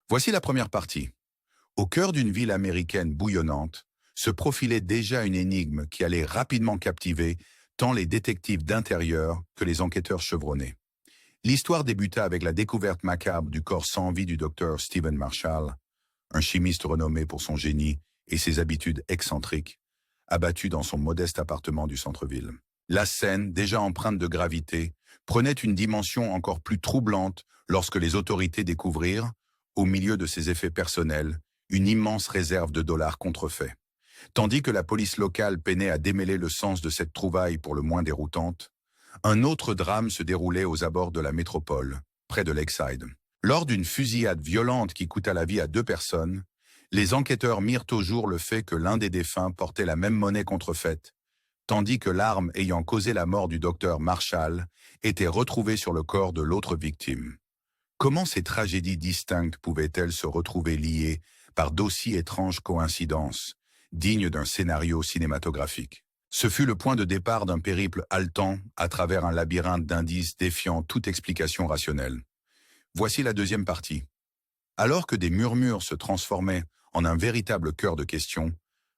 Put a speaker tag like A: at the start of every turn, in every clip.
A: Voici la première partie. Au cœur d'une ville américaine bouillonnante, se profilait déjà une énigme qui allait rapidement captiver tant les détectives d'intérieur que les enquêteurs chevronnés. L'histoire débuta avec la découverte macabre du corps sans vie du docteur Stephen Marshall, un chimiste renommé pour son génie et ses habitudes excentriques, abattu dans son modeste appartement du centre-ville. La scène, déjà empreinte de gravité, prenait une dimension encore plus troublante lorsque les autorités découvrirent, au milieu de ses effets personnels, une immense réserve de dollars contrefaits. Tandis que la police locale peinait à démêler le sens de cette trouvaille pour le moins déroutante, un autre drame se déroulait aux abords de la métropole, près de Lakeside. Lors d'une fusillade violente qui coûta la vie à 2 personnes, les enquêteurs mirent au jour le fait que l'un des défunts portait la même monnaie contrefaite, tandis que l'arme ayant causé la mort du docteur Marshall était retrouvée sur le corps de l'autre victime. Comment ces tragédies distinctes pouvaient-elles se retrouver liées par d'aussi étranges coïncidences, dignes d'un scénario cinématographique? Ce fut le point de départ d'un périple haletant à travers un labyrinthe d'indices défiant toute explication rationnelle. Voici la deuxième partie. Alors que des murmures se transformaient en un véritable cœur de questions,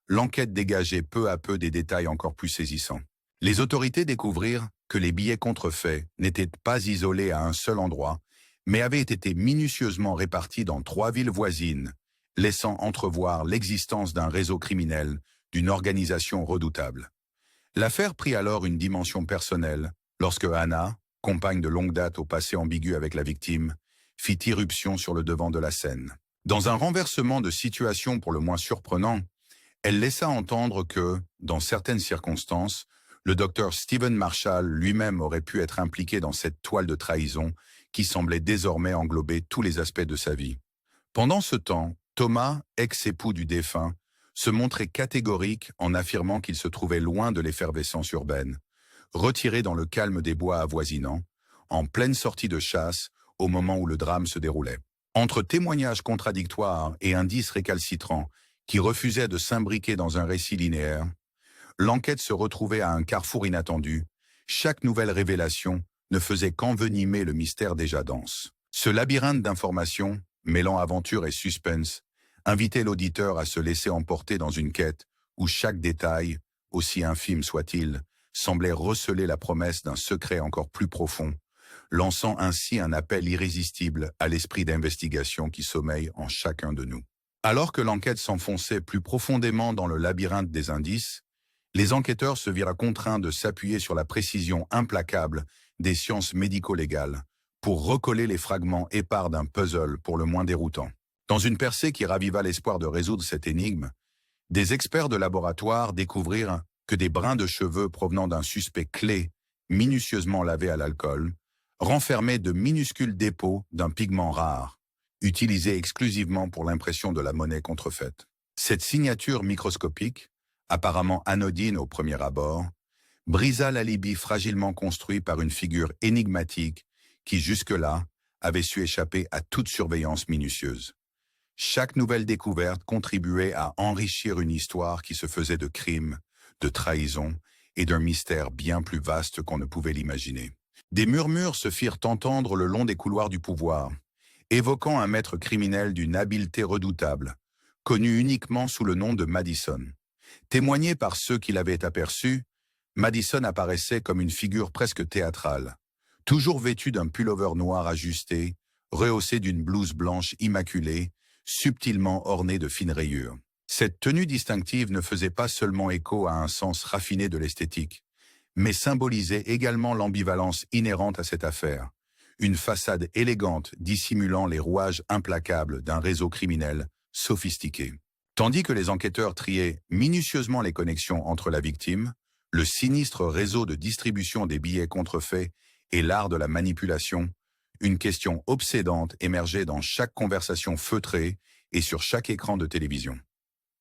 A: l'enquête dégageait peu à peu des détails encore plus saisissants. Les autorités découvrirent que les billets contrefaits n'étaient pas isolés à un seul endroit, mais avaient été minutieusement répartis dans 3 villes voisines, laissant entrevoir l'existence d'un réseau criminel, d'une organisation redoutable. L'affaire prit alors une dimension personnelle lorsque Hannah, compagne de longue date au passé ambigu avec la victime, fit irruption sur le devant de la scène. Dans un renversement de situation pour le moins surprenant, elle laissa entendre que, dans certaines circonstances, le docteur Stephen Marshall lui-même aurait pu être impliqué dans cette toile de trahison qui semblait désormais englober tous les aspects de sa vie. Pendant ce temps, Thomas, ex-époux du défunt, se montrait catégorique en affirmant qu'il se trouvait loin de l'effervescence urbaine, retiré dans le calme des bois avoisinants, en pleine sortie de chasse au moment où le drame se déroulait. Entre témoignages contradictoires et indices récalcitrants qui refusaient de s'imbriquer dans un récit linéaire, l'enquête se retrouvait à un carrefour inattendu. Chaque nouvelle révélation ne faisait qu'envenimer le mystère déjà dense. Ce labyrinthe d'informations, mêlant aventure et suspense, invitait l'auditeur à se laisser emporter dans une quête où chaque détail, aussi infime soit-il, semblait receler la promesse d'un secret encore plus profond, lançant ainsi un appel irrésistible à l'esprit d'investigation qui sommeille en chacun de nous. Alors que l'enquête s'enfonçait plus profondément dans le labyrinthe des indices, les enquêteurs se virent contraints de s'appuyer sur la précision implacable des sciences médico-légales pour recoller les fragments épars d'un puzzle pour le moins déroutant. Dans une percée qui raviva l'espoir de résoudre cette énigme, des experts de laboratoire découvrirent que des brins de cheveux provenant d'un suspect clé, minutieusement lavé à l'alcool, renfermaient de minuscules dépôts d'un pigment rare, utilisé exclusivement pour l'impression de la monnaie contrefaite. Cette signature microscopique, apparemment anodine au premier abord, brisa l'alibi fragilement construit par une figure énigmatique qui, jusque-là, avait su échapper à toute surveillance minutieuse. Chaque nouvelle découverte contribuait à enrichir une histoire qui se faisait de crimes, de trahisons et d'un mystère bien plus vaste qu'on ne pouvait l'imaginer. Des murmures se firent entendre le long des couloirs du pouvoir, évoquant un maître criminel d'une habileté redoutable, connu uniquement sous le nom de Madison. Témoigné par ceux qui l'avaient aperçu, Madison apparaissait comme une figure presque théâtrale, toujours vêtu d'un pullover noir ajusté, rehaussé d'une blouse blanche immaculée, subtilement ornée de fines rayures. Cette tenue distinctive ne faisait pas seulement écho à un sens raffiné de l'esthétique, mais symbolisait également l'ambivalence inhérente à cette affaire, une façade élégante dissimulant les rouages implacables d'un réseau criminel sophistiqué. Tandis que les enquêteurs triaient minutieusement les connexions entre la victime, le sinistre réseau de distribution des billets contrefaits et l'art de la manipulation, une question obsédante émergeait dans chaque conversation feutrée et sur chaque écran de télévision.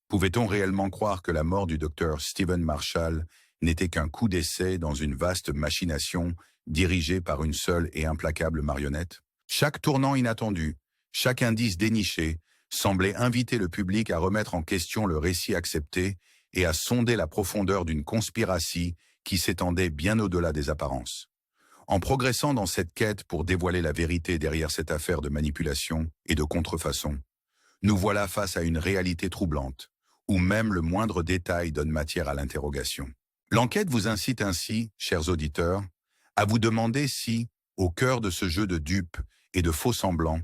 A: Pouvait-on réellement croire que la mort du docteur Stephen Marshall n'était qu'un coup d'essai dans une vaste machination dirigée par une seule et implacable marionnette? Chaque tournant inattendu, chaque indice déniché, semblait inviter le public à remettre en question le récit accepté et à sonder la profondeur d'une conspiration qui s'étendait bien au-delà des apparences. En progressant dans cette quête pour dévoiler la vérité derrière cette affaire de manipulation et de contrefaçon, nous voilà face à une réalité troublante, où même le moindre détail donne matière à l'interrogation. L'enquête vous incite ainsi, chers auditeurs, à vous demander si, au cœur de ce jeu de dupes et de faux semblants,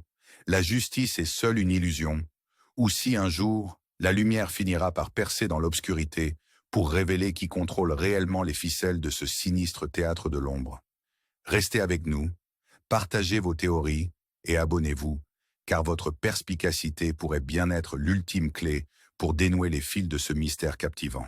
A: la justice est seule une illusion, ou si un jour, la lumière finira par percer dans l'obscurité pour révéler qui contrôle réellement les ficelles de ce sinistre théâtre de l'ombre. Restez avec nous, partagez vos théories et abonnez-vous, car votre perspicacité pourrait bien être l'ultime clé pour dénouer les fils de ce mystère captivant.